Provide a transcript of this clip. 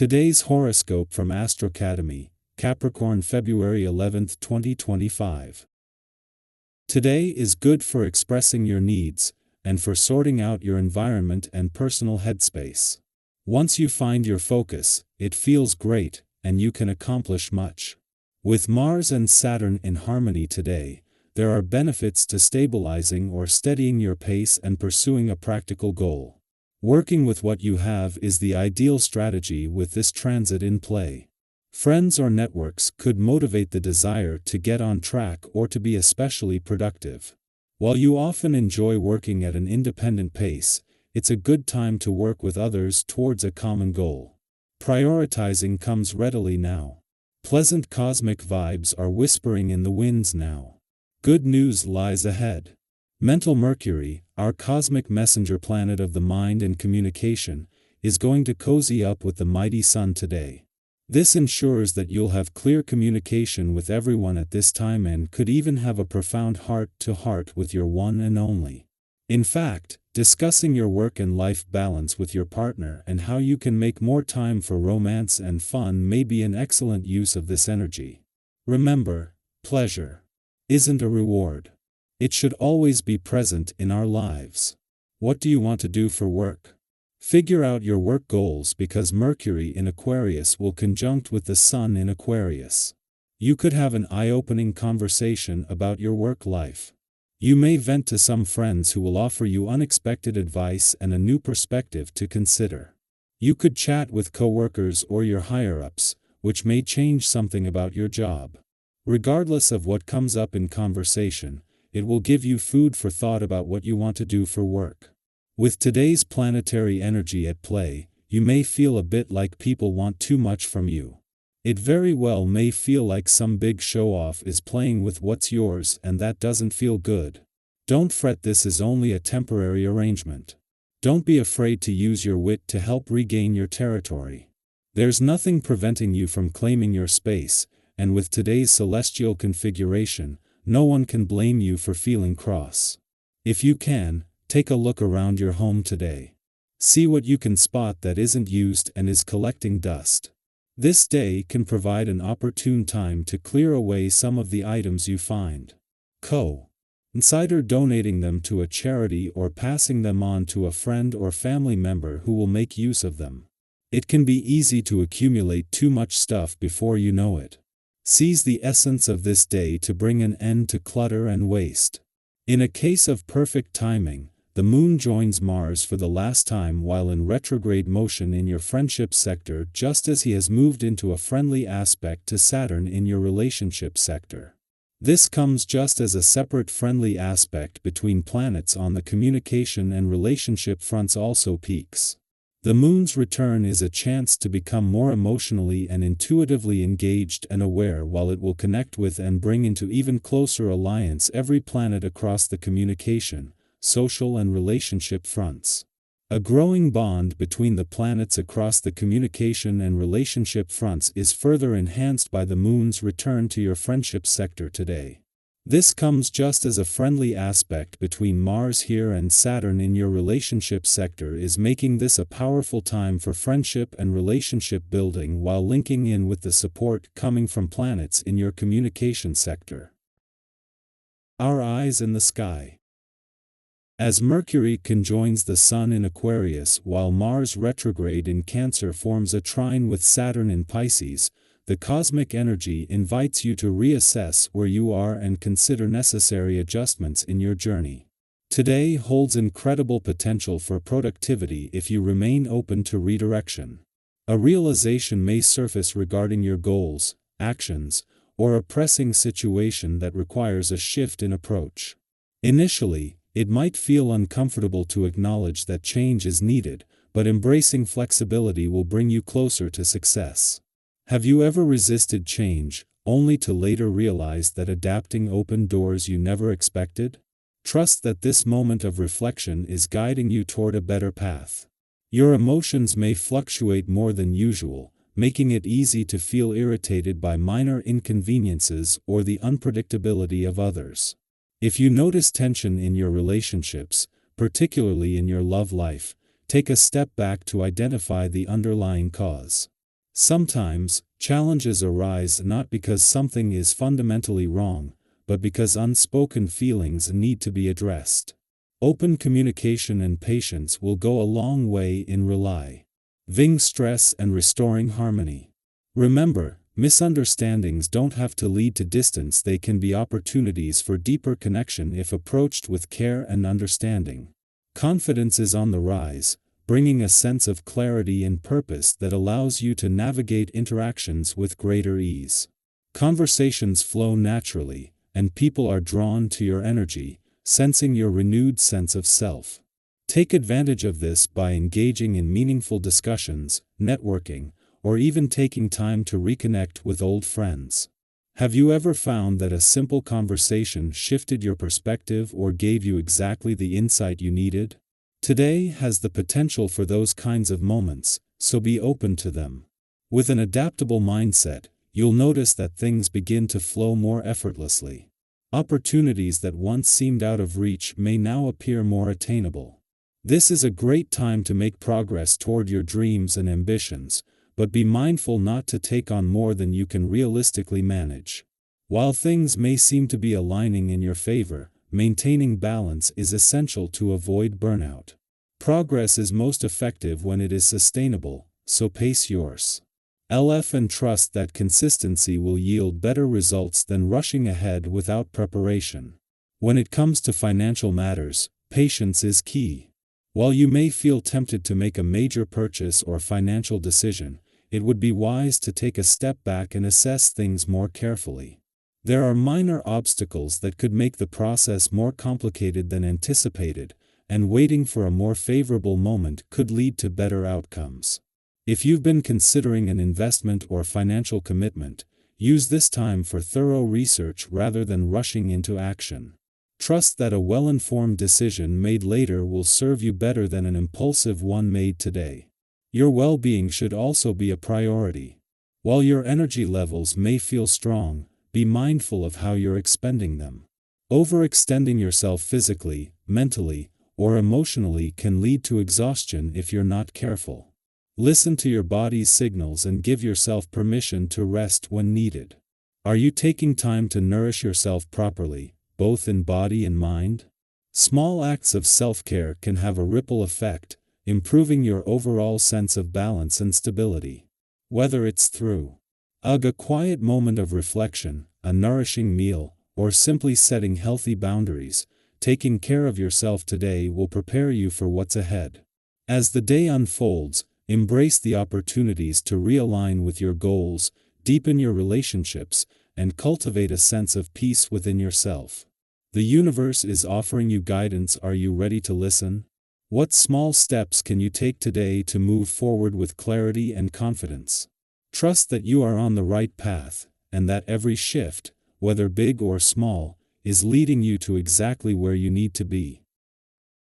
Today's horoscope from AstroCademy, Capricorn February 11, 2025. Today is good for expressing your needs, and for sorting out your environment and personal headspace. Once you find your focus, it feels great, and you can accomplish much. With Mars and Saturn in harmony today, there are benefits to stabilizing or steadying your pace and pursuing a practical goal. Working with what you have is the ideal strategy with this transit in play. Friends or networks could motivate the desire to get on track or to be especially productive. While you often enjoy working at an independent pace, it's a good time to work with others towards a common goal. Prioritizing comes readily now. Pleasant cosmic vibes are whispering in the winds now. Good news lies ahead. Mental Mercury, our cosmic messenger planet of the mind and communication, is going to cozy up with the mighty Sun today. This ensures that you'll have clear communication with everyone at this time and could even have a profound heart-to-heart with your one and only. In fact, discussing your work and life balance with your partner and how you can make more time for romance and fun may be an excellent use of this energy. Remember, pleasure isn't a reward. It should always be present in our lives. What do you want to do for work? Figure out your work goals because Mercury in Aquarius will conjunct with the Sun in Aquarius. You could have an eye-opening conversation about your work life. You may vent to some friends who will offer you unexpected advice and a new perspective to consider. You could chat with coworkers or your higher-ups, which may change something about your job. Regardless of what comes up in conversation, it will give you food for thought about what you want to do for work. With today's planetary energy at play, you may feel a bit like people want too much from you. It very well may feel like some big show-off is playing with what's yours and that doesn't feel good. Don't fret, this is only a temporary arrangement. Don't be afraid to use your wit to help regain your territory. There's nothing preventing you from claiming your space, and with today's celestial configuration, no one can blame you for feeling cross. If you can, take a look around your home today. See what you can spot that isn't used and is collecting dust. This day can provide an opportune time to clear away some of the items you find. Consider donating them to a charity or passing them on to a friend or family member who will make use of them. It can be easy to accumulate too much stuff before you know it. Seize the essence of this day to bring an end to clutter and waste. In a case of perfect timing, the Moon joins Mars for the last time while in retrograde motion in your friendship sector, just as he has moved into a friendly aspect to Saturn in your relationship sector. This comes just as a separate friendly aspect between planets on the communication and relationship fronts also peaks. The Moon's return is a chance to become more emotionally and intuitively engaged and aware, while it will connect with and bring into even closer alliance every planet across the communication, social and relationship fronts. A growing bond between the planets across the communication and relationship fronts is further enhanced by the Moon's return to your friendship sector today. This comes just as a friendly aspect between Mars here and Saturn in your relationship sector is making this a powerful time for friendship and relationship building, while linking in with the support coming from planets in your communication sector. Our eyes in the sky. As Mercury conjoins the Sun in Aquarius while Mars retrograde in Cancer forms a trine with Saturn in Pisces, the cosmic energy invites you to reassess where you are and consider necessary adjustments in your journey. Today holds incredible potential for productivity if you remain open to redirection. A realization may surface regarding your goals, actions, or a pressing situation that requires a shift in approach. Initially, it might feel uncomfortable to acknowledge that change is needed, but embracing flexibility will bring you closer to success. Have you ever resisted change, only to later realize that adapting opened doors you never expected? Trust that this moment of reflection is guiding you toward a better path. Your emotions may fluctuate more than usual, making it easy to feel irritated by minor inconveniences or the unpredictability of others. If you notice tension in your relationships, particularly in your love life, take a step back to identify the underlying cause. Sometimes, challenges arise not because something is fundamentally wrong, but because unspoken feelings need to be addressed. Open communication and patience will go a long way in relieving stress and restoring harmony. Remember, misunderstandings don't have to lead to distance, they can be opportunities for deeper connection if approached with care and understanding. Confidence is on the rise, bringing a sense of clarity and purpose that allows you to navigate interactions with greater ease. Conversations flow naturally, and people are drawn to your energy, sensing your renewed sense of self. Take advantage of this by engaging in meaningful discussions, networking, or even taking time to reconnect with old friends. Have you ever found that a simple conversation shifted your perspective or gave you exactly the insight you needed? Today has the potential for those kinds of moments, so be open to them. With an adaptable mindset, you'll notice that things begin to flow more effortlessly. Opportunities that once seemed out of reach may now appear more attainable. This is a great time to make progress toward your dreams and ambitions, but be mindful not to take on more than you can realistically manage. While things may seem to be aligning in your favor, maintaining balance is essential to avoid burnout. Progress is most effective when it is sustainable, so pace yours. And trust that consistency will yield better results than rushing ahead without preparation. When it comes to financial matters, patience is key. While you may feel tempted to make a major purchase or financial decision, it would be wise to take a step back and assess things more carefully. There are minor obstacles that could make the process more complicated than anticipated, and waiting for a more favorable moment could lead to better outcomes. If you've been considering an investment or financial commitment, use this time for thorough research rather than rushing into action. Trust that a well-informed decision made later will serve you better than an impulsive one made today. Your well-being should also be a priority. While your energy levels may feel strong, be mindful of how you're expending them. Overextending yourself physically, mentally, or emotionally can lead to exhaustion if you're not careful. Listen to your body's signals and give yourself permission to rest when needed. Are you taking time to nourish yourself properly, both in body and mind? Small acts of self-care can have a ripple effect, improving your overall sense of balance and stability. Whether it's through a quiet moment of reflection, a nourishing meal, or simply setting healthy boundaries, taking care of yourself today will prepare you for what's ahead. As the day unfolds, embrace the opportunities to realign with your goals, deepen your relationships, and cultivate a sense of peace within yourself. The universe is offering you guidance. Are you ready to listen? What small steps can you take today to move forward with clarity and confidence? Trust that you are on the right path, and that every shift, whether big or small, is leading you to exactly where you need to be.